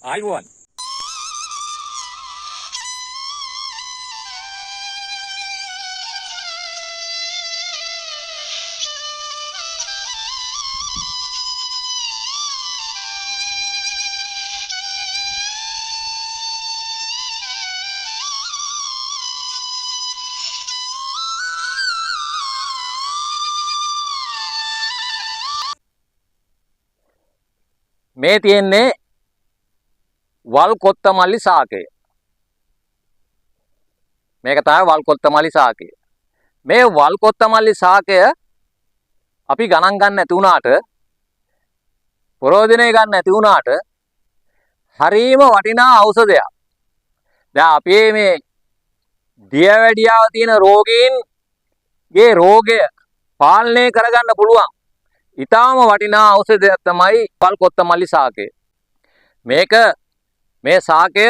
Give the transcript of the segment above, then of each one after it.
ආයුවන් මේ තියෙන්නේ වල් කොත්තමල්ලි ශාකය. මේක තමයි වල් කොත්තමල්ලි ශාකය. මේ වල් කොත්තමල්ලි ශාකය අපි ගණන් ගන්න නැති වුණාට ප්‍රයෝජනෙ ගන්න නැති වුණාට හරීම වටිනා ඖෂධයක්. දැන් අපි මේ දියවැඩියාව තියෙන රෝගීන්ගේ රෝගය පාලනය කරගන්න පුළුවන් ඊටාම වටිනා ඖෂධයක් තමයි වල් කොත්තමල්ලි ශාකය. මේ ශාකය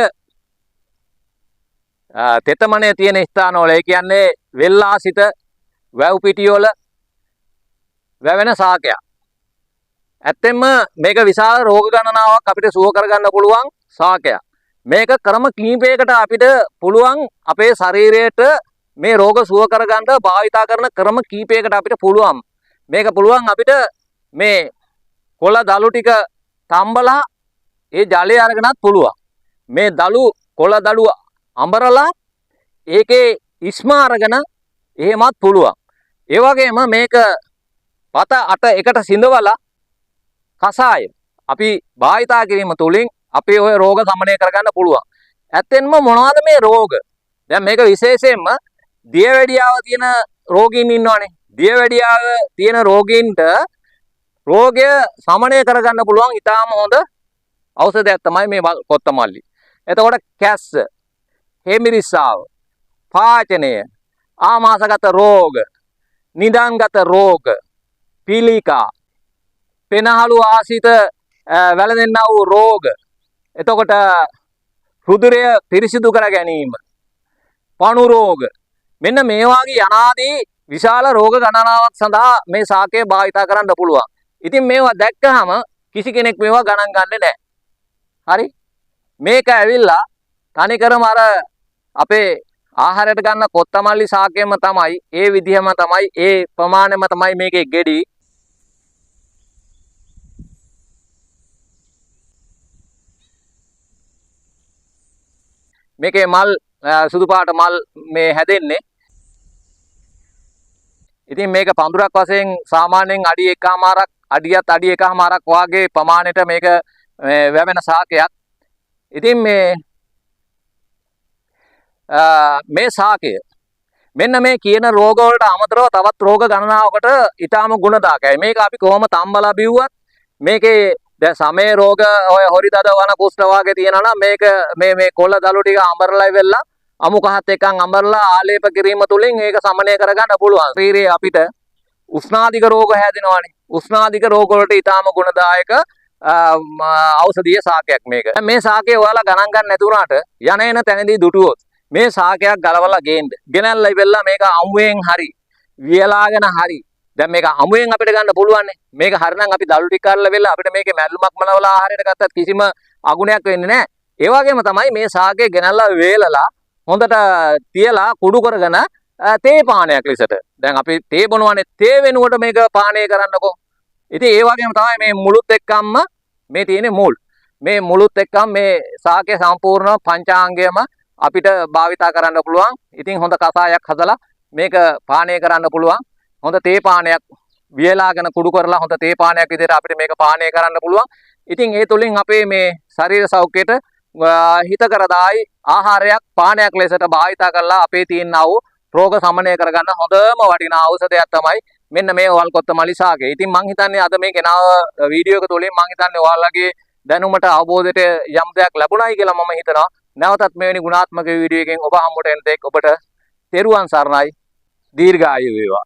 තෙතමනේ තියෙන ස්ථානවල ඒ කියන්නේ වෙල්ලාසිත වැව් පිටිවල වැවෙන ශාකයක්. ඇත්තෙන්ම මේක විශාල රෝග ගණනාවක් අපිට සුව කරගන්න පුළුවන් ශාකයක්. මේක ක්‍රම කීපයකට අපිට පුළුවන් අපේ ශරීරයට මේ රෝග සුව කරගන්න භාවිතා කරන ක්‍රම කීපයකට අපිට පුළුවන්. මේක පුළුවන් අපිට මේ කොළ දළු ටික තම්බලා ඒ ජලය අරගෙනත් පුළුවන්. මේ දළු කොළ දළු අඹරලා ඒකේ ඉස්ම අරගෙන එහෙමත් පුළුවන්. ඒ වගේම මේක පත අට එකට සිඳවලා කසාය අපි භාවිතා කිරීම තුළින් අපේ ඔය රෝග සමනය කරගන්න පුළුවන්. ඇත්තෙන්ම මොනවද මේ රෝග? දැන් මේක විශේෂයෙන්ම දියවැඩියාව තියෙන රෝගීන් ඉන්නවනේ. දියවැඩියාව තියෙන රෝගීන්ට රෝගය සමනය කරගන්න පුළුවන් ඊටාම හොඳ ඖෂධයක් තමයි මේ කොත්තමල්ලි. එතකොට කැස්ස, හෙමිරිස්සාව, පාචනය, ආමාශගත රෝග, නිදන්ගත රෝග, පිළිකා, පෙනහළු ආසිත වැළඳෙන්නා වූ රෝග, එතකොට රුධිරය පිරිසිදු කර ගැනීම, පණු රෝග, මෙන්න මේ වගේ අනාදී විශාල රෝග ගණනාවක් සඳහා මේ ශාකය භාවිතා කරන්න පුළුවන්. ඉතින් මේවා දැක්කහම කිසි කෙනෙක් මේවා ගණන් ගන්නේ නැහැ. හරි? මේක ඇවිල්ලා තනිකරම අර අපේ ආහාරයට ගන්න කොත්තමල්ලි ශාකයම තමයි, ඒ විදිහම තමයි, ඒ ප්‍රමාණයම තමයි මේකේ ගෙඩි. මේකේ මල් සුදු පාට මල් මේ හැදෙන්නේ. ඉතින් මේක පඳුරක් වශයෙන් සාමාන්‍යයෙන් අඩි 1කමාරක් අඩියත් අඩි 1කමාරක් වාගේ ප්‍රමාණයට මේක වැවෙන ශාකයක්. ඉතින් මේ ශාකය මෙන්න මේ කියන රෝග වලට අමතරව තවත් රෝග ගණනාවකට ඊටාම ගුණදායකයි. මේක අපි කොහොම තම්බලා බිව්වත් මේකේ දැන් සමේ රෝග ඔය හොරිදද වන කුෂ්ඨ වාගේ තියෙනවා නම් මේක මේ කොළ දළු ටික අඹරලා ඉවෙලා අමු කහත් එක්කන් අඹරලා ආලේප කිරීම තුළින් ඒක සමනය කරගන්න පුළුවන්. ශරීරයේ අපිට උෂ්ණාධික රෝග හැදෙනවානේ. උෂ්ණාධික රෝග වලට ඊටාම ගුණදායක ඖෂධීය ශාකයක් මේක. මේ ශාකය ඔයාලා ගණන් ගන්න නැති වුණාට යන එන තැනදී දුටුවොත් මේ ශාකයක් ගලවලා ගේන්න. ගෙනල්ලා ඉවෙලා මේක අමුයෙන් හරි වියලාගෙන හරි. දැන් මේක අමුයෙන් අපිට ගන්න පුළුවන් නේ. මේක හරිනම් අපි දළු ටික කරලා වෙලා අපිට මේකේ මැල්ලුමක් මලවලා ආහාරයට ගත්තත් කිසිම අගුණයක් වෙන්නේ නැහැ. ඒ වගේම තමයි මේ ශාකය ගෙනල්ලා වේලලා හොඳට තියලා කුඩු කරගෙන තේ පානයක් ලෙසට. දැන් අපි තේ බොනවනේ, තේ වෙනුවට මේක පානය කරන්නකෝ. ඉතින් ඒ වගේම තමයි මේ මුළුත් එක්කම්ම මේ තියෙන්නේ මුල්. මේ මුළුත් එක්කම් මේ ශාකය සම්පූර්ණ පංචාංගයම අපිට භාවිතා කරන්න පුළුවන්. ඉතින් හොඳ කසායක් හදලා මේක පානය කරන්න පුළුවන්. හොඳ තේ පානයක් වියලාගෙන කුඩු කරලා හොඳ තේ පානයක් විදිහට අපිට මේක පානය කරන්න පුළුවන්. ඉතින් ඒ තුලින් අපේ මේ ශරීර සෞඛ්‍යයට හිතකරදායි ආහාරයක් පානයක් ලෙසට භාවිතා කරලා අපේ තියෙනා වූ රෝග සමනය කරගන්න හොඳම වටිනා ඖෂධයක් තමයි මෙන්න මේ වල් කොත්තමල්ලි ශාකය. ඉතින් මම හිතන්නේ අද මේ ගෙනාව වීඩියෝ එක තුලින් මම හිතන්නේ ඔයාලගේ දැනුමට අවබෝධයට යම් දෙයක් ලැබුණයි කියලා මම හිතනවා. නැවතත් මෙවැනි ගුණාත්මක වීඩියෝ එකකින් ඔබ හම්බුට එන තෙක් ඔබට තෙරුවන් සරණයි. දීර්ඝායු වේවා.